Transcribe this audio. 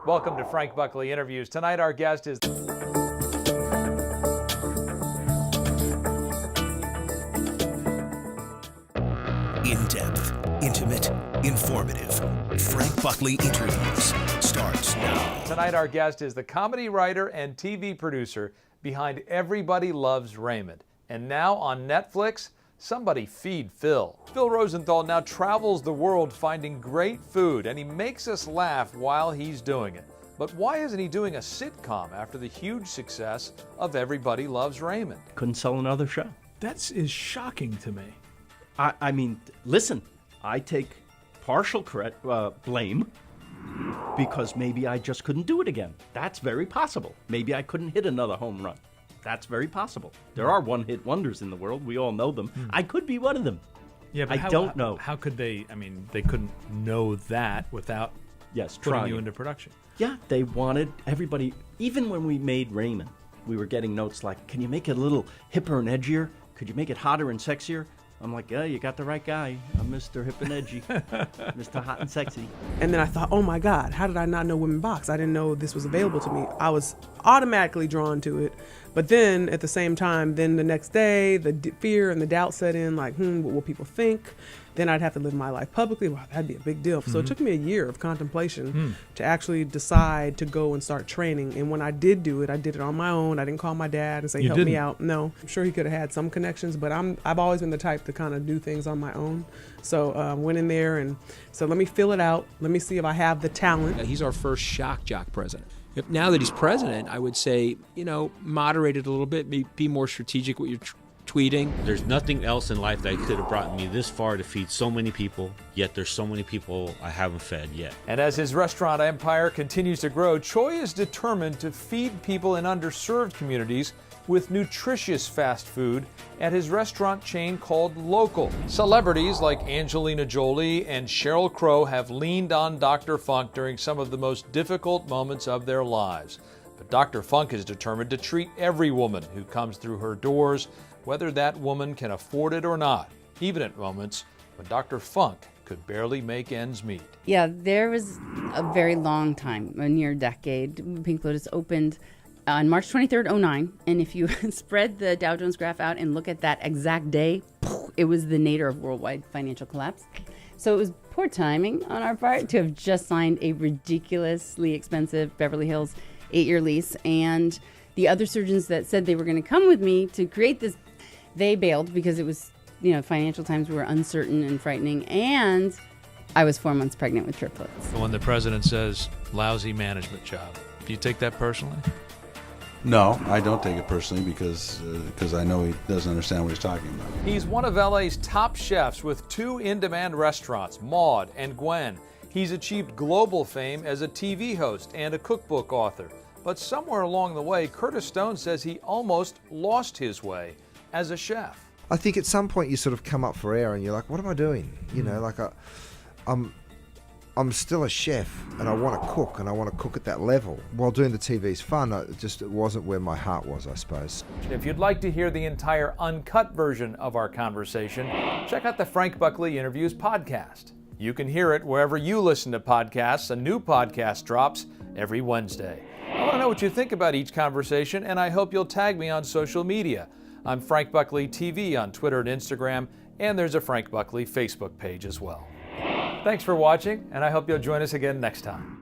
Welcome to Frank Buckley Interviews. Tonight our guest is in-depth, intimate, informative. Frank Buckley Interviews starts now. Tonight our guest is the comedy writer and TV producer behind Everybody Loves Raymond. And now on Netflix, Somebody Feed Phil. Phil Rosenthal now travels the world finding great food, and he makes us laugh while he's doing it. But why isn't he doing a sitcom after the huge success of Everybody Loves Raymond? Couldn't sell another show. That is shocking to me. I mean, listen, I take partial blame because maybe I just couldn't do it again. That's very possible. Maybe I couldn't hit another home run. That's very possible. There are one-hit wonders in the world. We all know them. I could be one of them. Yeah, but I don't know. How could they? I mean, they couldn't know that without putting trying you into production. Yeah, they wanted everybody. Even when we made Raymond, we were getting notes like, "Can you make it a little hipper and edgier? Could you make it hotter and sexier?" I'm like, "Yeah, you got the right guy. I'm Mr. Hip and Edgy, Mr. Hot and Sexy." And then I thought, oh my God, how did I not know Women Box? I didn't know this was available to me. I was automatically drawn to it. But then at the same time, then the next day, the fear and the doubt set in, like, what will people think? Then I'd have to live my life publicly. Wow, that'd be a big deal. So it took me a year of contemplation to actually decide to go and start training. And when I did do it, I did it on my own. I didn't call my dad and say, help me out. No, I'm sure he could have had some connections, but I've always been the type to kind of do things on my own. So went in there and so let me fill it out. Let me see if I have the talent. He's our first shock jock president. Now that he's president, I would say, moderate it a little bit, be more strategic with your tweeting. There's nothing else in life that could have brought me this far to feed so many people, yet there's so many people I haven't fed yet. And as his restaurant empire continues to grow, Choi is determined to feed people in underserved communities with nutritious fast food at his restaurant chain called Local. Celebrities like Angelina Jolie and Sheryl Crow have leaned on Dr. Funk during some of the most difficult moments of their lives. But Dr. Funk is determined to treat every woman who comes through her doors, whether that woman can afford it or not, even at moments when Dr. Funk could barely make ends meet. Yeah, there was a very long time, a near decade. Pink Lotus opened on March 23rd, 2009, and if you spread the Dow Jones graph out and look at that exact day, it was the nadir of worldwide financial collapse. So it was poor timing on our part to have just signed a ridiculously expensive Beverly Hills 8-year lease, and the other surgeons that said they were going to come with me to create this, they bailed because it was, financial times were uncertain and frightening, and I was 4 months pregnant with triplets. When the president says, lousy management job, do you take that personally? No, I don't take it personally because I know he doesn't understand what he's talking about. He's one of LA's top chefs with 2 in-demand restaurants, Maud and Gwen. He's achieved global fame as a TV host and a cookbook author. But somewhere along the way, Curtis Stone says he almost lost his way as a chef. I think at some point you sort of come up for air and you're like, what am I doing? I'm still a chef and I want to cook, and I want to cook at that level. While doing the TV's fun, it wasn't where my heart was, I suppose. If you'd like to hear the entire uncut version of our conversation, check out the Frank Buckley Interviews podcast. You can hear it wherever you listen to podcasts. A new podcast drops every Wednesday. I want to know what you think about each conversation, and I hope you'll tag me on social media. I'm Frank Buckley TV on Twitter and Instagram, and there's a Frank Buckley Facebook page as well. Thanks for watching, and I hope you'll join us again next time.